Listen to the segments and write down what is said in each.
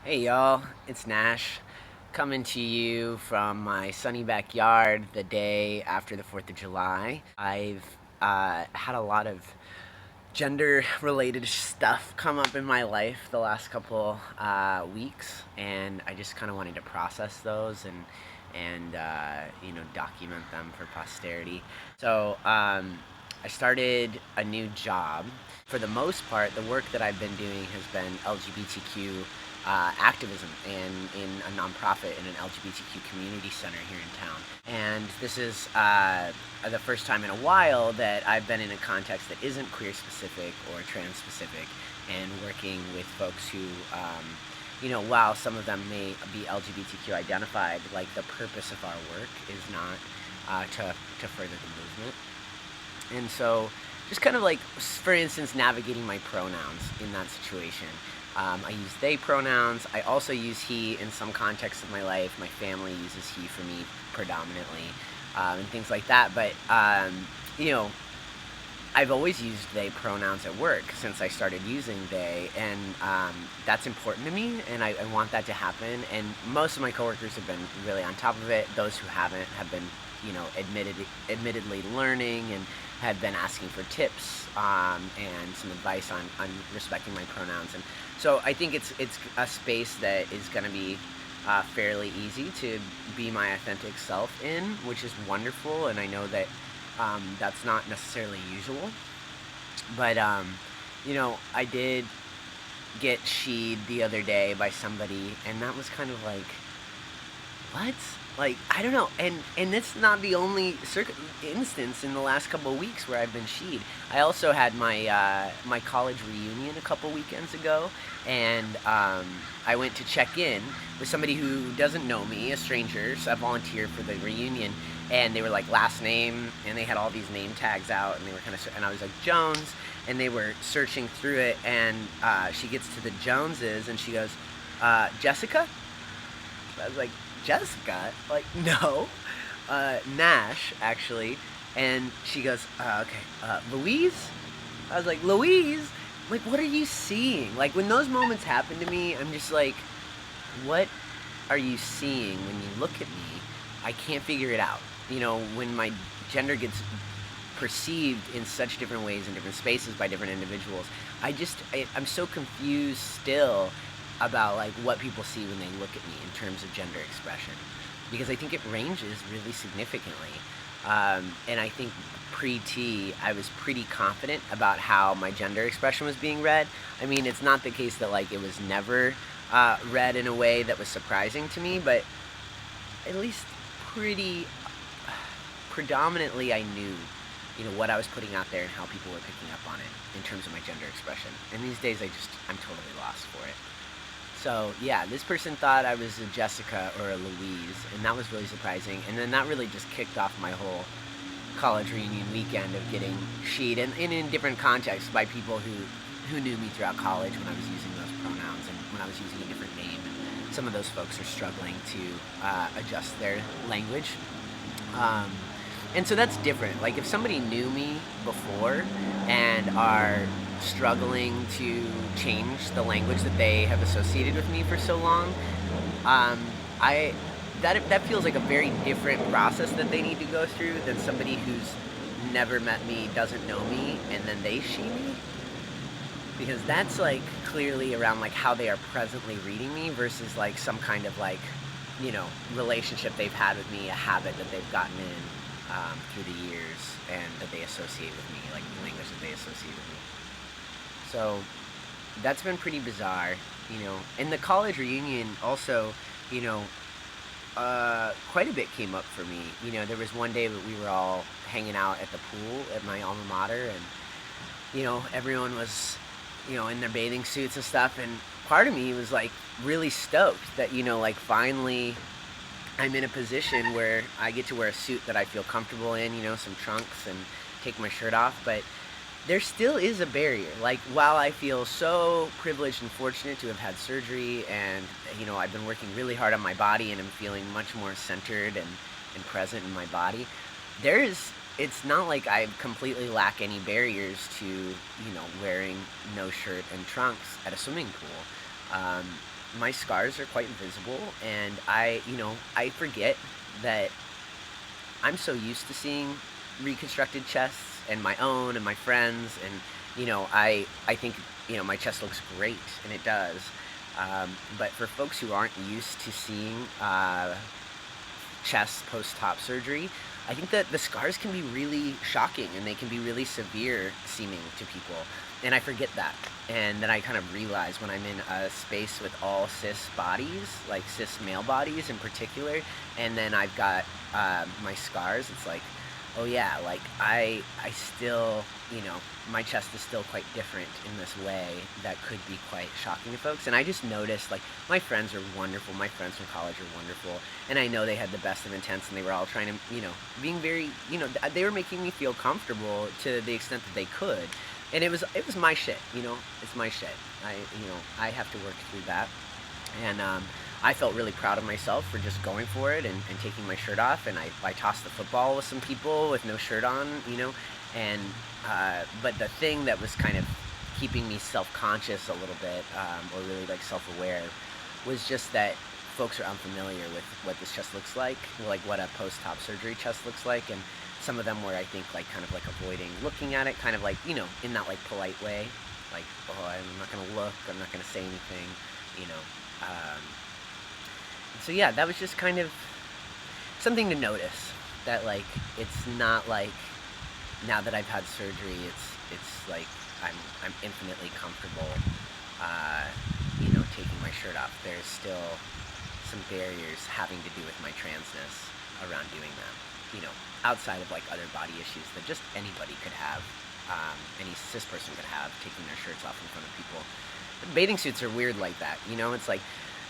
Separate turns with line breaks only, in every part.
Hey y'all, it's Nash coming to you from my sunny backyard the day after the 4th of July. I've had a lot of gender related stuff come up in my life the last couple weeks, and I just kind of wanted to process those and document them for posterity. So I started a new job. For the most part, the work that I've been doing has been LGBTQ activism in a nonprofit in an LGBTQ community center here in town. And this is the first time in a while that I've been in a context that isn't queer specific or trans specific, and working with folks who, while some of them may be LGBTQ identified, like the purpose of our work is not to further the movement. And so, just kind of like, for instance, navigating my pronouns in that situation. I use they pronouns. I also use he in some contexts of my life. My family uses he for me predominantly, and things like that. But, you know, I've always used they pronouns at work since I started using they, and that's important to me, and I want that to happen. And most of my coworkers have been really on top of it. Those who haven't have been, admittedly learning and had been asking for tips and some advice on respecting my pronouns. And so I think it's a space that is going to be fairly easy to be my authentic self in, which is wonderful. And I know that that's not necessarily usual, but I did get she'd the other day by somebody, and that was kind of like, what? Like, I don't know, and it's not the only instance in the last couple of weeks where I've been she'd. I also had my college reunion a couple weekends ago, and I went to check in with somebody who doesn't know me, a stranger. So I volunteered for the reunion, and they were like last name, and they had all these name tags out, and they were and I was like Jones, and they were searching through it, and she gets to the Joneses, and she goes, Jessica? I was like, Jessica? Like, no. Nash, actually. And she goes, okay, Louise? I was like, Louise? Like, what are you seeing? Like, when those moments happen to me, I'm just like, what are you seeing when you look at me? I can't figure it out. When my gender gets perceived in such different ways in different spaces by different individuals, I'm so confused still about like what people see when they look at me in terms of gender expression, because I think it ranges really significantly. And I think pre-T, I was pretty confident about how my gender expression was being read. I mean, it's not the case that like it was never read in a way that was surprising to me, but at least pretty predominantly I knew what I was putting out there and how people were picking up on it in terms of my gender expression. And these days I'm totally lost for it. So yeah, this person thought I was a Jessica or a Louise, and that was really surprising. And then that really just kicked off my whole college reunion weekend of getting she'd, and in different contexts by people who knew me throughout college when I was using those pronouns and when I was using a different name. And some of those folks are struggling to adjust their language. And so that's different. Like, if somebody knew me before and are struggling to change the language that they have associated with me for so long, I that feels like a very different process that they need to go through than somebody who's never met me, doesn't know me, and then they she me. Because that's like clearly around like how they are presently reading me versus like some kind of like, relationship they've had with me, a habit that they've gotten in through the years and that they associate with me, like the language that they associate with me. So that's been pretty bizarre, And the college reunion also, quite a bit came up for me. There was one day that we were all hanging out at the pool at my alma mater, and, everyone was, in their bathing suits and stuff. And part of me was like really stoked that, like finally I'm in a position where I get to wear a suit that I feel comfortable in, some trunks, and take my shirt off. But there still is a barrier. Like, while I feel so privileged and fortunate to have had surgery, and, I've been working really hard on my body and I'm feeling much more centered and present in my body, it's not like I completely lack any barriers to, wearing no shirt and trunks at a swimming pool. my scars are quite visible, and I forget that I'm so used to seeing reconstructed chests, and my own and my friends, and I think my chest looks great, and it does. But for folks who aren't used to seeing chest post-top surgery, I think that the scars can be really shocking, and they can be really severe seeming to people. And I forget that. And then I kind of realize when I'm in a space with all cis bodies, like cis male bodies in particular, and then I've got my scars, it's like, oh yeah, like I still, my chest is still quite different in this way that could be quite shocking to folks. And I just noticed, like, my friends are wonderful, my friends from college are wonderful, and I know they had the best of intents, and they were all trying to, being very, they were making me feel comfortable to the extent that they could. And it was my shit, it's my shit. I have to work through that. And I felt really proud of myself for just going for it, and taking my shirt off, and I tossed the football with some people with no shirt on, and but the thing that was kind of keeping me self-conscious a little bit, or really like self-aware, was just that folks are unfamiliar with what this chest looks like what a post-op surgery chest looks like, and some of them were, I think, like kind of like avoiding looking at it, kind of like, in that like polite way, like, oh, I'm not gonna look, I'm not gonna say anything, so yeah, that was just kind of something to notice, that like it's not like now that I've had surgery, it's like I'm infinitely comfortable, taking my shirt off. There's still some barriers having to do with my transness around doing that. Outside of like other body issues that just anybody could have, any cis person could have, taking their shirts off in front of people. But bathing suits are weird like that. It's like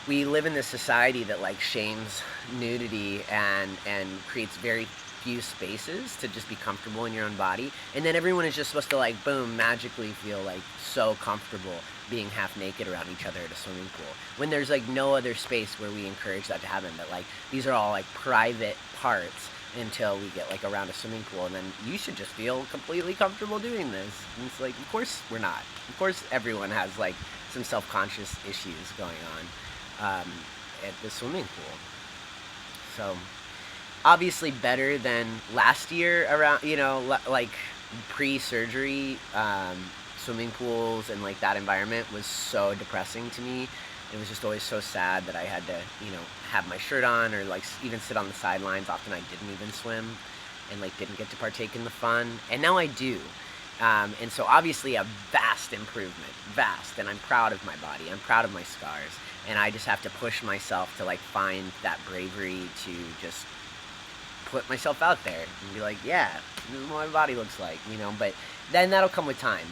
we live in this society that like shames nudity and creates very few spaces to just be comfortable in your own body, and then everyone is just supposed to like boom magically feel like so comfortable being half naked around each other at a swimming pool, when there's like no other space where we encourage that to happen. That like these are all like private parts until we get like around a swimming pool, and then you should just feel completely comfortable doing this. And it's like, of course we're not. Of course everyone has like some self-conscious issues going on at the swimming pool. So obviously better than last year around, like pre-surgery swimming pools, and like that environment was so depressing to me. It was just always so sad that I had to, have my shirt on, or like even sit on the sidelines. Often I didn't even swim, and like didn't get to partake in the fun. And now I do. And so obviously a vast improvement, and I'm proud of my body. I'm proud of my scars. And I just have to push myself to like find that bravery to just put myself out there and be like, yeah, this is what my body looks like, but then that'll come with time.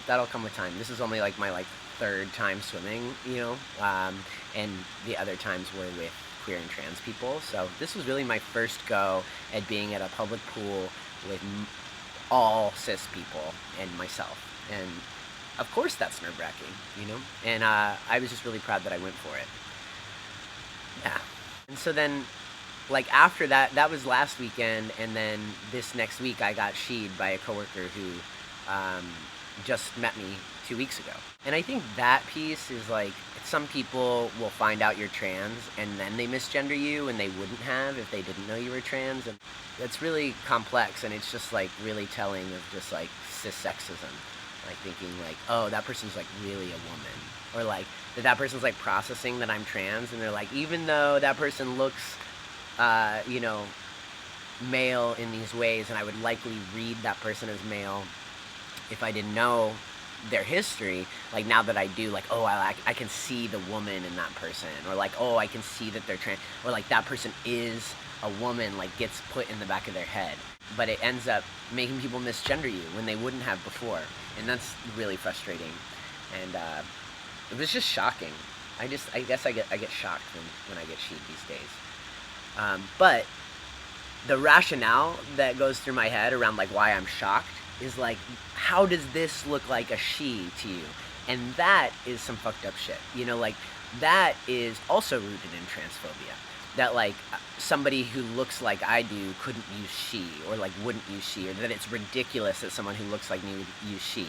This is only like my like third time swimming, and the other times were with queer and trans people. So this was really my first go at being at a public pool with all cis people and myself. And of course that's nerve-wracking, and I was just really proud that I went for it. Yeah. And so then, like after that was last weekend, and then this next week I got she'd by a coworker who just met me 2 weeks ago. And I think that piece is like, some people will find out you're trans and then they misgender you, and they wouldn't have if they didn't know you were trans. And that's really complex, and it's just like really telling of just like cis sexism. Like thinking like, oh, that person's like really a woman, or like that person's like processing that I'm trans, and they're like, even though that person looks male in these ways, and I would likely read that person as male if I didn't know their history, like now that I do, like, oh, I can see the woman in that person, or like, oh, I can see that they're trans, or like that person is a woman, like gets put in the back of their head. But it ends up making people misgender you when they wouldn't have before, and that's really frustrating. And it was just shocking. I guess I get shocked when I get she'd these days. But the rationale that goes through my head around like why I'm shocked is like, how does this look like a she to you? And that is some fucked up shit. Like that is also rooted in transphobia. That like somebody who looks like I do couldn't use she, or like wouldn't use she, or that it's ridiculous that someone who looks like me would use she.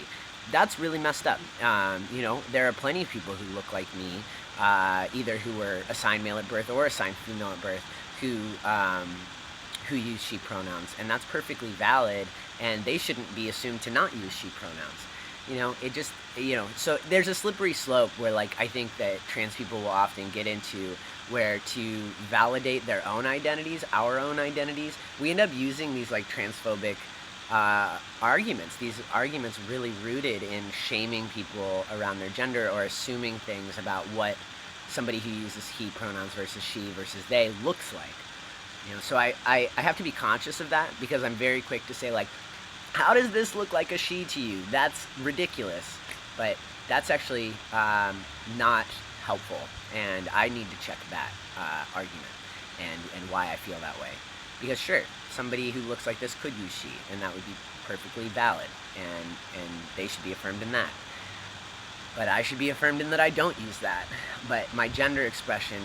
That's really messed up. There are plenty of people who look like me either who were assigned male at birth or assigned female at birth, who use she pronouns, and that's perfectly valid, and they shouldn't be assumed to not use she pronouns. It just, so there's a slippery slope where, like, I think that trans people will often get into where to validate their own identities, our own identities, we end up using these, like, transphobic arguments. These arguments really rooted in shaming people around their gender or assuming things about what somebody who uses he pronouns versus she versus they looks like. So I have to be conscious of that, because I'm very quick to say, like, how does this look like a she to you? That's ridiculous. But that's actually not helpful, and I need to check that argument and why I feel that way. Because sure, somebody who looks like this could use she, and that would be perfectly valid, and they should be affirmed in that. But I should be affirmed in that I don't use that. But my gender expression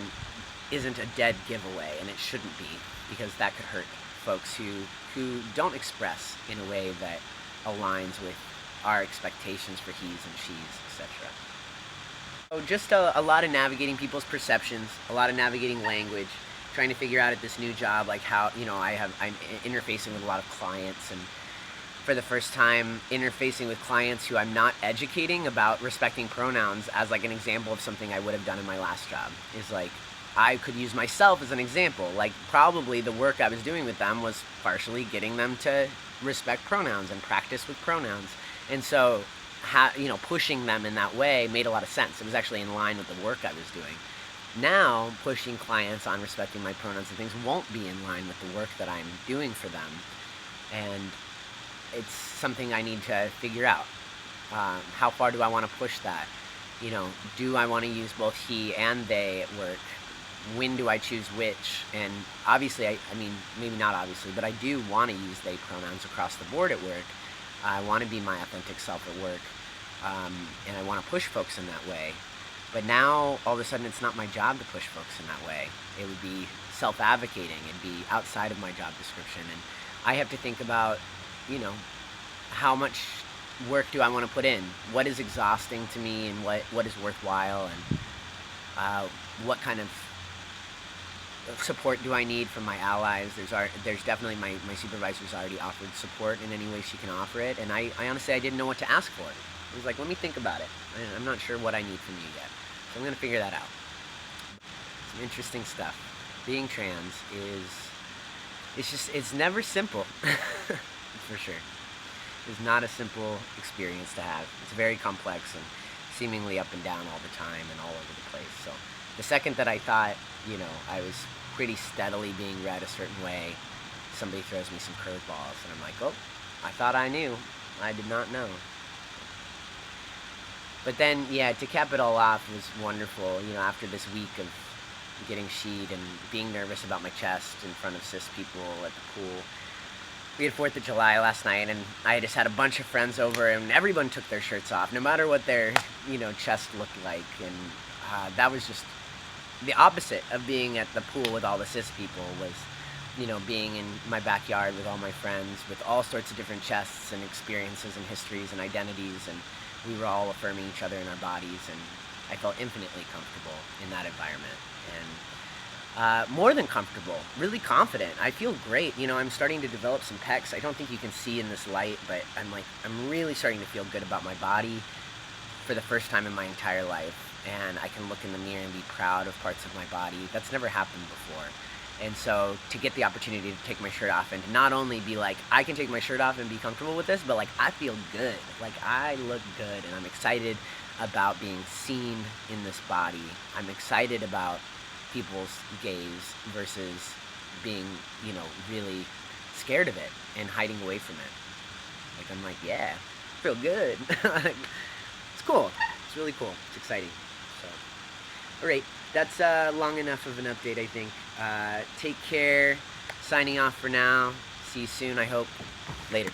isn't a dead giveaway, and it shouldn't be, because that could hurt folks who don't express in a way that aligns with our expectations for he's and she's, etc. So just a lot of navigating people's perceptions, a lot of navigating language, trying to figure out at this new job, like, how, I'm interfacing with a lot of clients, and for the first time interfacing with clients who I'm not educating about respecting pronouns as, like, an example of something I would have done in my last job. Is like, I could use myself as an example. Like, probably the work I was doing with them was partially getting them to respect pronouns and practice with pronouns. And so, pushing them in that way made a lot of sense. It was actually in line with the work I was doing. Now, pushing clients on respecting my pronouns and things won't be in line with the work that I'm doing for them. And it's something I need to figure out. How far do I want to push that? Do I want to use both he and they at work? When do I choose which? And obviously, I mean, maybe not obviously, but I do want to use they pronouns across the board at work. I want to be my authentic self at work, and I want to push folks in that way. But now, all of a sudden, it's not my job to push folks in that way. It would be self-advocating. It'd be outside of my job description. And I have to think about, how much work do I want to put in? What is exhausting to me, and what is worthwhile, and what kind of support do I need from my allies? There's definitely my supervisor's already offered support in any way she can offer it, and I honestly, I didn't know what to ask for. I was like, let me think about it. I'm not sure what I need from you yet, so I'm going to figure that out. Some interesting stuff. Being trans it's never simple. For sure. It's not a simple experience to have. It's very complex and seemingly up and down all the time and all over the place. So the second that I thought, I was pretty steadily being read a certain way, somebody throws me some curveballs, and I'm like, oh, I thought I knew. I did not know. But then, yeah, to cap it all off, it was wonderful, after this week of getting she'd and being nervous about my chest in front of cis people at the pool. We had 4th of July last night, and I just had a bunch of friends over, and everyone took their shirts off, no matter what their, chest looked like, and that was just the opposite of being at the pool with all the cis people. Was, being in my backyard with all my friends, with all sorts of different chests and experiences and histories and identities, and we were all affirming each other in our bodies, and I felt infinitely comfortable in that environment, and more than comfortable, really confident. I feel great. I'm starting to develop some pecs. I don't think you can see in this light, but I'm really starting to feel good about my body for the first time in my entire life, and I can look in the mirror and be proud of parts of my body. That's never happened before. And so to get the opportunity to take my shirt off and to not only be like, I can take my shirt off and be comfortable with this, but like, I feel good. Like, I look good, and I'm excited about being seen in this body. I'm excited about people's gaze versus being, really scared of it and hiding away from it. Like, I'm like, yeah, I feel good. It's cool. It's really cool. It's exciting. So, all right. That's long enough of an update, I think. Take care. Signing off for now. See you soon, I hope. Later.